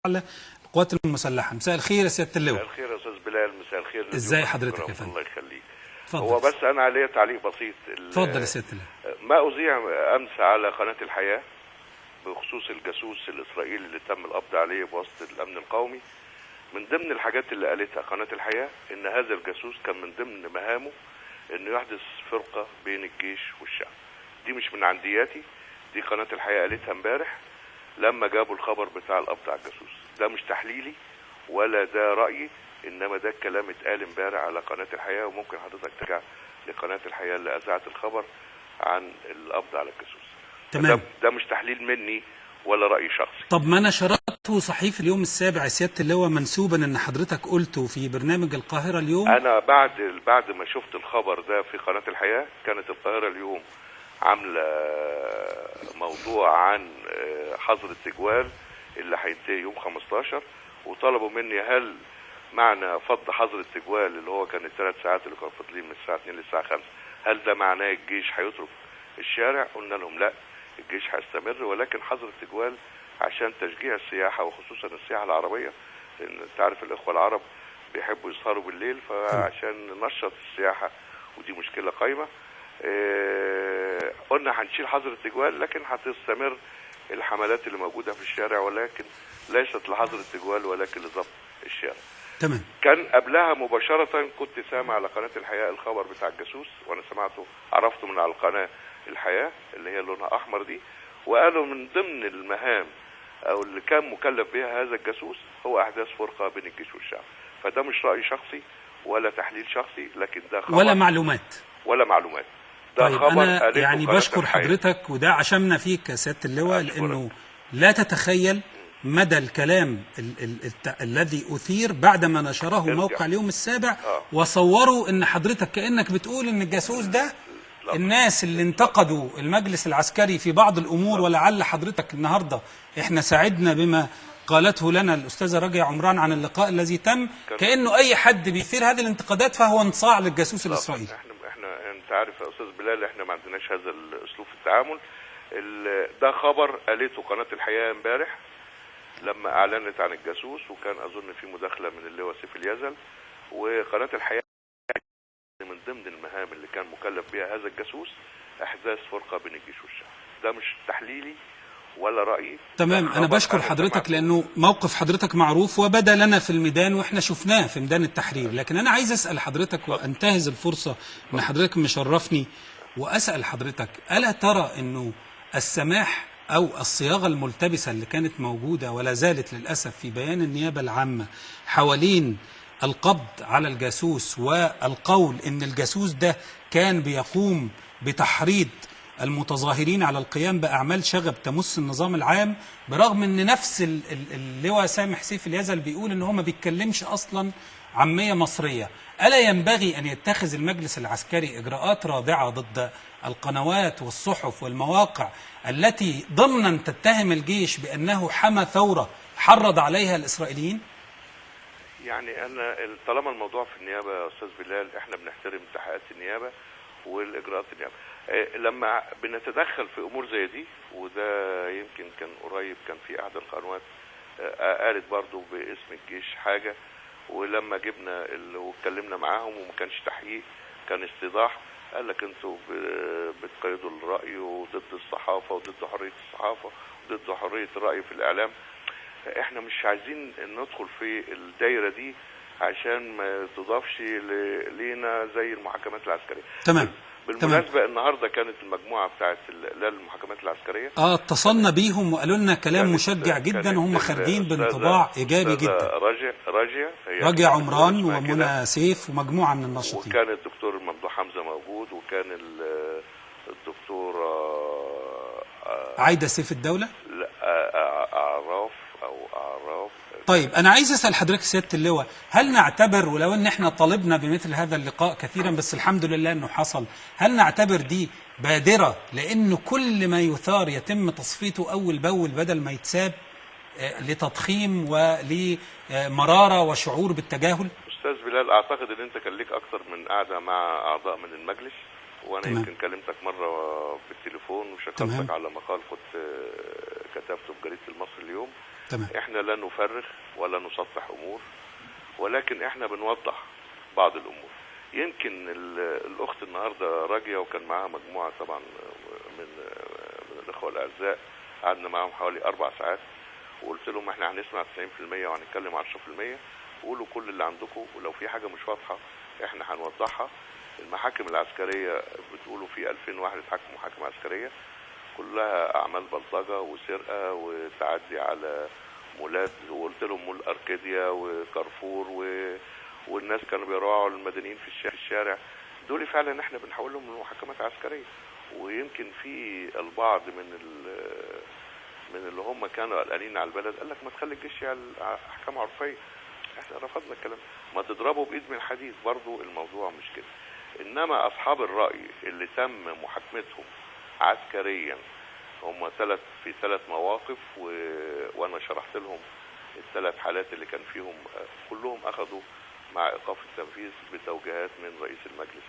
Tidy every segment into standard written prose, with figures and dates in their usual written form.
على القوات المسلحه. مساء الخير يا سياده اللواء. مساء الخير يا استاذ بلال. مساء الخير. ازاي حضرتك يا فندم؟ الله يخليك. اتفضل. هو بس انا عليه تعليق بسيط. اتفضل يا سياده اللواء. ما اذيع امس على قناه الحياه بخصوص الجاسوس الاسرائيلي اللي تم القبض عليه بواسطه الامن القومي، من ضمن الحاجات اللي قالتها قناه الحياه ان هذا الجاسوس كان من ضمن مهامه انه يحدث فرقه بين الجيش والشعب. دي مش من عندياتي، دي قناه الحياه قالتها امبارح لما جابوا الخبر بتاع القبض على الجاسوس. ده مش تحليلي ولا ده رايي، انما ده الكلام اتقال امبارح على قناه الحياه، وممكن حضرتك ترجع لقناه الحياه اللي اذاعت الخبر عن القبض على الجاسوس. تمام. ده مش تحليل مني ولا راي شخصي. طب ما نشرته صحيفه اليوم السابع يا سياده اللواء منسوبا ان حضرتك قلته في برنامج القاهره اليوم. انا بعد ما شفت الخبر ده في قناه الحياه، كانت القاهره اليوم عامله موضوع عن حظر التجوال اللي هينتهي يوم 15، وطلبوا مني هل معنى فض حظر التجوال اللي هو كان الثلاث ساعات اللي كانوا فاضلين من الساعه 2 للساعه 5 هل ده معناه الجيش هيترك الشارع؟ قلنا لهم لا، الجيش هيستمر، ولكن حظر التجوال عشان تشجيع السياحه وخصوصا السياحه العربيه، لان انت عارف الاخوه العرب بيحبوا يسهروا بالليل، فعشان ننشط السياحه ودي مشكله قايمه. قلنا هنشيل حظر التجوال، لكن هتستمر الحملات اللي موجوده في الشارع، ولكن ليست لحظر التجوال ولكن لضبط الشارع. تمام. كان قبلها مباشره كنت سامع على قناه الحياه الخبر بتاع الجاسوس، وانا سمعته عرفته من على القناه الحياه اللي هي لونها احمر دي، وقالوا من ضمن المهام او اللي كان مكلف بها هذا الجاسوس هو احداث فرقه بين الجيش والشعب. فده مش راي شخصي ولا تحليل شخصي، لكن ده خبر ولا معلومات. ده طيب خبر انا يعني بشكر حضرتك، وده عشمنا فيك يا سياده اللواء، لانه لا تتخيل مدى الكلام الذي أثير بعدما نشره موقع اليوم السابع وصوروا ان حضرتك كأنك بتقول ان الجاسوس ده الناس اللي انتقدوا المجلس العسكري في بعض الأمور، ولعل حضرتك النهاردة احنا سعدنا بما قالته لنا الأستاذة راجية عمران عن اللقاء الذي تم، كأنه أي حد بيثير هذه الانتقادات فهو انصاع للجاسوس الإسرائيلي. احنا انت عارف يا أستاذ بلال، احنا ما عندناش هذا الأسلوب في التعامل. ده خبر قالته قناة الحياة امبارح لما اعلنت عن الجاسوس، وكان اظن في مداخله من اللواء سيف اليزل، وقناه الحياه من ضمن المهام اللي كان مكلف بها هذا الجاسوس احداث فرقه بين الجيش والشعب. ده مش تحليلي ولا رايي. تمام. انا بشكر حضرتك لانه موقف حضرتك معروف وبدا لنا في الميدان واحنا شفناه في ميدان التحرير، لكن انا عايز اسال حضرتك وانتهز الفرصه ان حضرتك مشرفني واسال حضرتك، الا ترى انه السماح أو الصياغة الملتبسة اللي كانت موجودة ولا زالت للأسف في بيان النيابة العامة حوالين القبض على الجاسوس والقول إن الجاسوس ده كان بيقوم بتحريض المتظاهرين على القيام بأعمال شغب تمس النظام العام، برغم أن نفس اللواء سامح سيف اليزل بيقول إن هو ما بيتكلمش أصلا عامية مصرية. ألا ينبغي أن يتخذ المجلس العسكري إجراءات رادعة ضد القنوات والصحف والمواقع التي ضمنا تتهم الجيش بأنه حمى ثورة حرض عليها الإسرائيليين؟ يعني أنا طالما الموضوع في النيابة يا أستاذ بلال، إحنا بنحترم تحقيقات النيابة والإجراءات النيابة. لما بنتدخل في أمور زي دي، وده يمكن كان قريب كان في أحد القنوات قالت برضو باسم الجيش حاجة، ولما جبنا واتكلمنا معاهم وما كانش تحقيق كان استيضاح، قال لك انتوا بتقيدوا الرأي وضد الصحافة وضد حرية الصحافة وضد حرية الرأي في الإعلام. احنا مش عايزين ندخل في الدايرة دي عشان ما تضافش لينا زي المحاكمات العسكرية. تمام. بالمناسبة النهاردة كانت المجموعة بتاعت المحاكمات العسكرية اتصلنا بيهم وقالوا لنا كلام مشجع جدا، وهم خارجين بانطباع ايجابي جدا. راجية عمران ومنى سيف ومجموعة من الناشطين، وكان الدكتور ممدوح حمزة موجود، وكان الدكتور عايدة سيف الدولة. لا أعراف. طيب أنا عايز أسأل حضرتك سيادة اللواء، هل نعتبر، ولو أن احنا طالبنا بمثل هذا اللقاء كثيرا بس الحمد لله أنه حصل، هل نعتبر دي بادرة لأنه كل ما يثار يتم تصفيته أول بأول بدل ما يتساب لتضخيم ولمرارة وشعور بالتجاهل؟ أستاذ بلال، أعتقد أن أنت كان ليك أكثر من قعدة مع أعضاء من المجلس، وأنا يمكن كلمتك مرة بالتليفون وشكرتك على مقال كنت كتبته في جريدة المصري اليوم. تمام. احنا لا نفرغ ولا نسطح امور، ولكن احنا بنوضح بعض الامور. يمكن الاخت النهارده راجيه وكان معاها مجموعه طبعا من الاخوه الاعزاء، قعدنا معاهم حوالي 4 ساعات، وقلت لهم احنا هنسمع 90% وهنتكلم 10%، قولوا كل اللي عندكم، ولو في حاجه مش واضحه احنا هنوضحها. المحاكم العسكريه بتقولوا في 2000 واحد اتحكموا محاكم عسكريه، كلها اعمال بلطجه وسرقه وتعدي على مولات، وقلت لهم مول اركاديا وكارفور والناس كانوا بيراعوا المدنيين في الشارع. دول فعلا احنا بنحولهم لمحاكمات عسكريه. ويمكن في البعض من اللي هم كانوا قلقانين على البلد قال لك ما تخلي الجيش يعمل احكام عرفيه. احنا رفضنا الكلام، ما تضربوا بايد من حديد، برضو الموضوع مش كده. انما اصحاب الراي اللي تم محاكمتهم عسكريا هم في 3 مواقف، وانا شرحت لهم ال3 حالات اللي كان فيهم، كلهم اخذوا مع ايقاف التنفيذ بتوجيهات من رئيس المجلس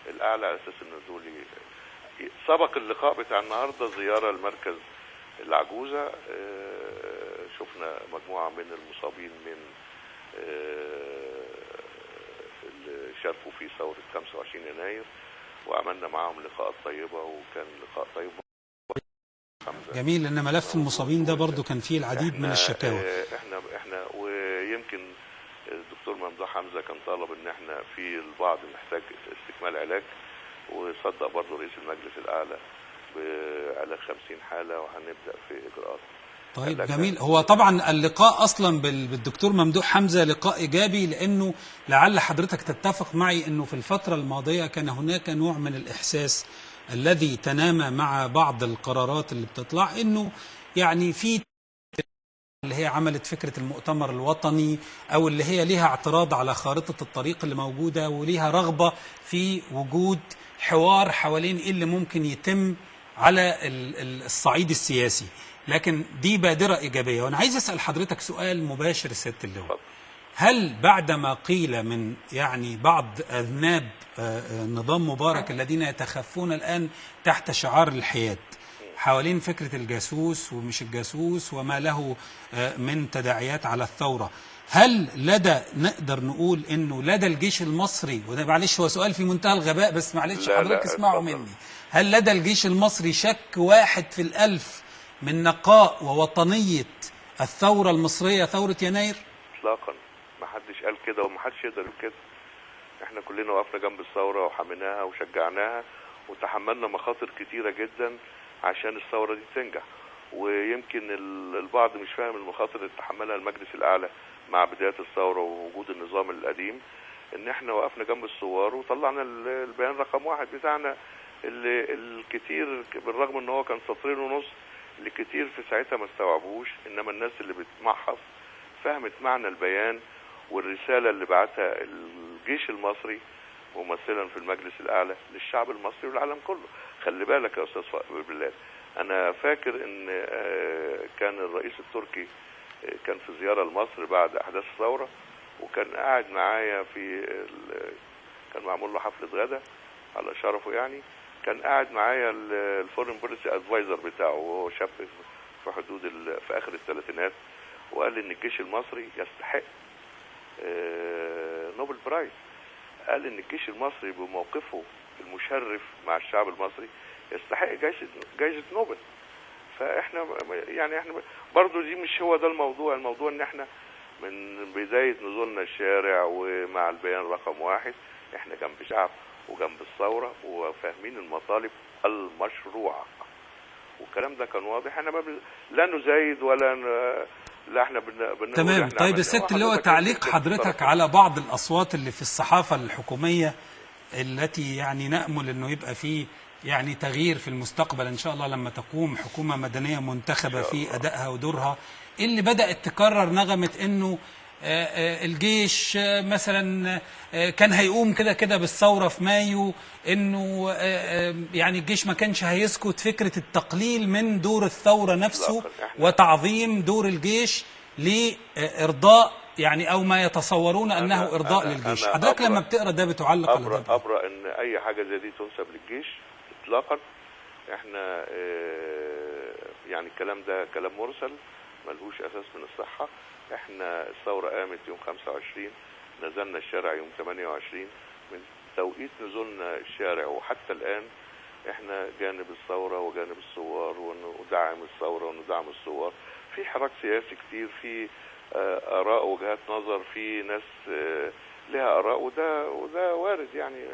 الاعلى، على اساس ان دول سبق اللقاء بتاع النهارده زياره المركز العجوزه. شفنا مجموعه من المصابين من اللي شاركوا في ثوره 25 يناير، وعملنا معاهم لقاءات طيبه، وكان لقاء طيب. جميل، ان ملف المصابين ده برضو كان فيه العديد من الشكاوى. احنا ويمكن الدكتور ممدوح حمزه كان طالب ان احنا في البعض محتاج استكمال علاج، وصدق برضو رئيس المجلس الاعلى بعلاج 50 حاله، وهنبدا في اجراءات. طيب جميل. هو طبعا اللقاء اصلا بالدكتور ممدوح حمزه لقاء ايجابي، لانه لعل حضرتك تتفق معي انه في الفتره الماضيه كان هناك نوع من الاحساس الذي تنامى مع بعض القرارات اللي بتطلع، انه يعني في اللي هي عملت فكرة المؤتمر الوطني، أو اللي هي ليها اعتراض على خارطة الطريق اللي موجودة، وليها رغبة في وجود حوار حوالين إيه اللي ممكن يتم على الصعيد السياسي. لكن دي بادرة إيجابية. وأنا عايز أسأل حضرتك سؤال مباشر سيادة اللواء، هل بعدما قيل من يعني بعض أذناب نظام مبارك الذين يتخفون الآن تحت شعار الحياد حوالين فكرة الجاسوس ومش الجاسوس وما له من تداعيات على الثورة، هل نقدر نقول انه لدى الجيش المصري، وده معلش هو سؤال في منتهى الغباء بس معلش حضرتك اسمعوا مني، هل لدى الجيش المصري شك 1 في 1000 من نقاء ووطنية الثورة المصرية ثورة يناير؟ اطلاقا، ما حدش قال كده وما حدش يقدر يقول كده. احنا كلنا وقفنا جنب الثورة وحميناها وشجعناها، وتحملنا مخاطر كتيرة جدا عشان الثورة دي تنجح. ويمكن البعض مش فاهم المخاطر اللي تحملها المجلس الأعلى مع بداية الثورة ووجود النظام القديم، ان احنا وقفنا جنب الثوار وطلعنا البيان رقم 1 بتاعنا، اللي الكتير بالرغم ان هو كان 2.5 سطر، اللي كتير في ساعتها ما استوعبوش، انما الناس اللي بتمحص فهمت معنى البيان والرسالة اللي بعتها الجيش المصري ممثلا في المجلس الأعلى للشعب المصري والعالم كله. خلي بالك يا أستاذ بلال، أنا فاكر إن كان الرئيس التركي كان في زيارة لمصر بعد أحداث الثورة، وكان قاعد معايا كان معمول له حفلة غدا على شرفه، يعني كان قاعد معايا الفورين بوليسي ادفايزر بتاعه، وهو شاب في حدود في آخر الثلاثينات، وقال لي إن الجيش المصري يستحق نوبل برايز. قال إن الجيش المصري بموقفه المشرف مع الشعب المصري يستحق جائزة نوبل. فاحنا يعني احنا برضو دي مش هو ده الموضوع ان احنا من بداية نزولنا الشارع ومع البيان رقم 1 احنا جنب الشعب وجنب الثورة وفاهمين المطالب المشروعة، والكلام ده كان واضح. احنا لا نزايد ولا لا احنا تمام. طيب الست اللي هو تعليق حضرتك على بعض الأصوات اللي في الصحافة الحكومية التي يعني نأمل أنه يبقى فيه يعني تغيير في المستقبل إن شاء الله لما تقوم حكومة مدنية منتخبة في أدائها ودورها، اللي بدأت تكرر نغمة أنه الجيش مثلا كان هيقوم كده بالثورة في مايو، أنه يعني الجيش ما كانش هيسكت، فكرة التقليل من دور الثورة نفسه وتعظيم دور الجيش لإرضاء يعني أو ما يتصورون أنه إرضاء للجيش. حضرتك لما بتقرأ ده بتعلق على ده؟ أبرأ أن أي حاجة زي دي تنسب للجيش إطلاقا. احنا يعني الكلام ده كلام مرسل ملهوش اساس من الصحه. احنا الثوره قامت يوم 25، نزلنا الشارع يوم 28. من توقيت نزولنا الشارع وحتى الان احنا جانب الثوره وجانب الثوار، وندعم الثوره وندعم الثوار. في حراك سياسي كتير، في اراء وجهات نظر، في ناس لها اراء، وده وارد يعني.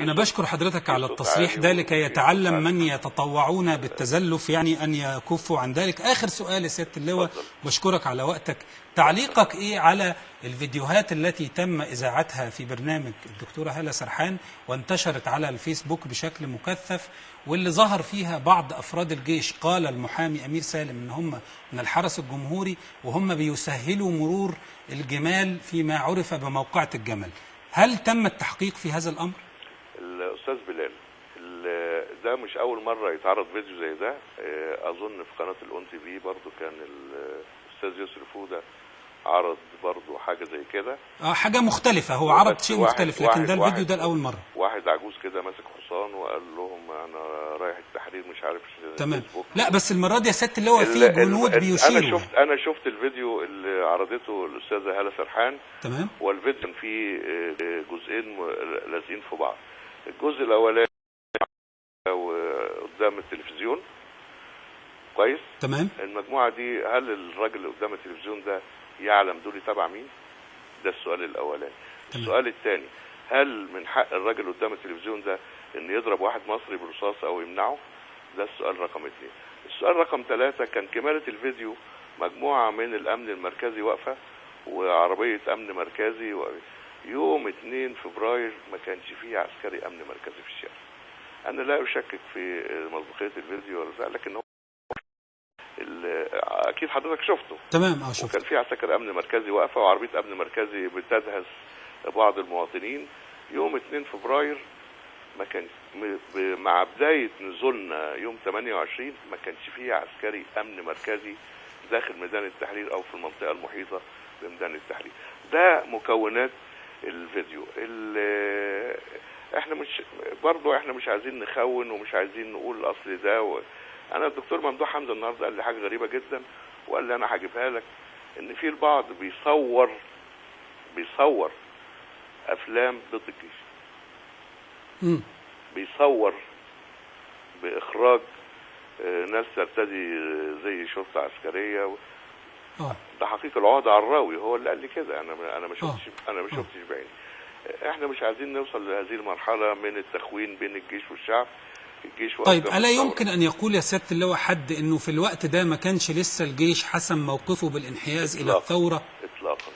أنا بشكر حضرتك على التصريح ده لكي يتعلم من يتطوعون بالتزلف يعني أن يكفوا عن ذلك. آخر سؤال يا سيادة اللواء، بشكرك على وقتك. تعليقك إيه على الفيديوهات التي تم إذاعتها في برنامج الدكتورة هالة سرحان وانتشرت على الفيسبوك بشكل مكثف، واللي ظهر فيها بعض أفراد الجيش، قال المحامي أمير سالم إن هم من الحرس الجمهوري وهم بيسهلوا مرور الجمال فيما عرف بموقعة الجمل؟ هل تم التحقيق في هذا الأمر؟ الأستاذ بلال، ده مش أول مرة يتعرض فيديو زي ده. أظن في قناة الأون تي في برضه كان الأستاذ يسري فودة عرض برضه حاجة زي كده. حاجة مختلفة، هو عرض شيء مختلف، لكن ده الفيديو ده لأول مرة. واحد عجوز كده ماسك حصان وقال لهم أنا رايح التحرير، مش عارف. تمام. لا بس المرة دي يا سيادة اللواء في جنود بيشيروا. أنا شفت الفيديو اللي عرضته الأستاذة هالة سرحان. تمام. والفيديو فيه جزئين لازقين في بعض. الجزء الاولاني قدام التلفزيون كويس. تمام. المجموعه دي، هل الراجل اللي قدام التلفزيون ده يعلم دول تبع مين؟ ده السؤال الاولاني. السؤال الثاني، هل من حق الراجل قدام التلفزيون ده ان يضرب واحد مصري برصاص او يمنعه؟ ده السؤال رقم 2. السؤال رقم 3، كان كمالة الفيديو مجموعه من الامن المركزي واقفه وعربيه امن مركزي يوم 2 فبراير ما كانش فيه عسكري امن مركزي في الشارع. انا لا اشكك في مصداقيه الفيديو ولا، لكن هو اكيد حضرتك شفته. تمام. شفته. وكان في عساكر امن مركزي واقفه وعربيه امن مركزي بتدهس بعض المواطنين. يوم 2 فبراير ما كان مع بدايه نزولنا يوم 28 ما كانش فيه عسكري امن مركزي داخل ميدان التحرير او في المنطقه المحيطه بميدان التحرير. ده مكونات الفيديو. احنا مش عايزين نخون ومش عايزين نقول اصل ده انا الدكتور ممدوح حمزه النهارده قال لي حاجه غريبه جدا، وقال لي انا هجيبها لك، ان في البعض بيصور افلام ضد الجيش. بيصور باخراج ناس ترتدي زي شرطه عسكريه. ده حقيقة العهد عراوي هو اللي قال لي كده. انا ما شفتش بعيني. احنا مش عايزين نوصل لهذه المرحله من التخوين بين الجيش والشعب. الجيش طيب، الا يمكن ان يقول يا سياده اللواء حد انه في الوقت ده ما كانش لسه الجيش حسم موقفه بالانحياز الى الثوره؟ اطلاقا.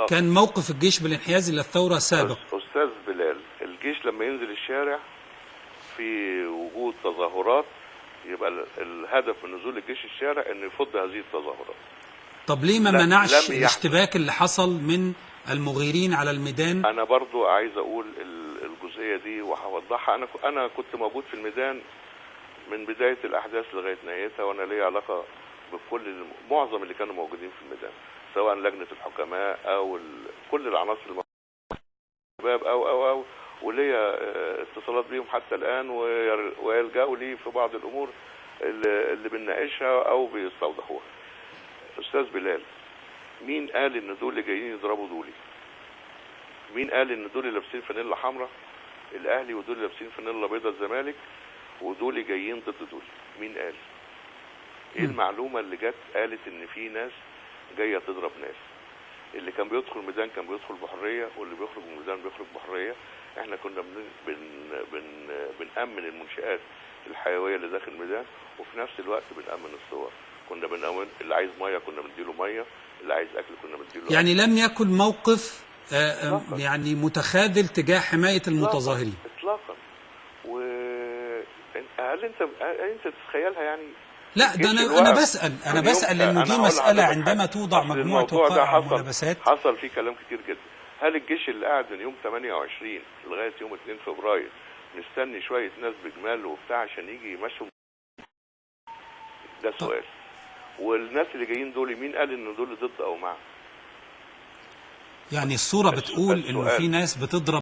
كان موقف الجيش بالانحياز الى الثوره سابق. استاذ بلال، الجيش لما ينزل الشارع في وجود تظاهرات يبقى الهدف من نزول الجيش الشارع انه يفض هذه التظاهرات. طب ليه ما منعش الاشتباك اللي حصل من المغيرين على الميدان؟ انا برضو عايز اقول الجزئيه دي وهوضحها. انا كنت موجود في الميدان من بدايه الاحداث لغايه نهايتها، وانا ليا علاقه بكل معظم اللي كانوا موجودين في الميدان، سواء لجنه الحكماء او كل العناصر الموجوده او وليا اتصالات بيهم حتى الان، ويلجأوا لي في بعض الامور اللي بنناقشها او بيستوضحوها. استاذ بلال، مين قال ان دول اللي جايين يضربوا دولي؟ مين قال ان دول اللي لابسين فانيلا حمراء الاهلي ودول اللي لابسين فانيلا بيضاء الزمالك ودول جايين ضد دول؟ مين قال؟ ايه المعلومه اللي جت قالت ان في ناس جايه تضرب ناس؟ اللي كان بيدخل الميدان كان بيدخل بحريه، واللي بيخرج من الميدان بيخرج بحريه. احنا كنا بنأمن المنشآت الحيويه اللي داخل الميدان، وفي نفس الوقت بنأمن الصور. كنا بنأمن اللي عايز ميه كنا بنديله ميه، اللي عايز اكل كنا بنديله يعني لم يكن موقف يعني متخاذل تجاه حمايه المتظاهرين اطلاقا. هل انت تتخيلها يعني؟ لا، ده انا بسأل لانه دي مسألة عندما توضع مجموعة وقائع وملابسات حصل فيه كلام كتير جدا. هل الجيش اللي قاعد من يوم 28 لغاية يوم 2 فبراير مستني شوية ناس بجمال وبتاع عشان يجي يمشوا؟ ده سؤال. والناس اللي جايين دول مين قال ان دول ضد او مع؟ يعني الصورة بتقول انه في ناس بتضرب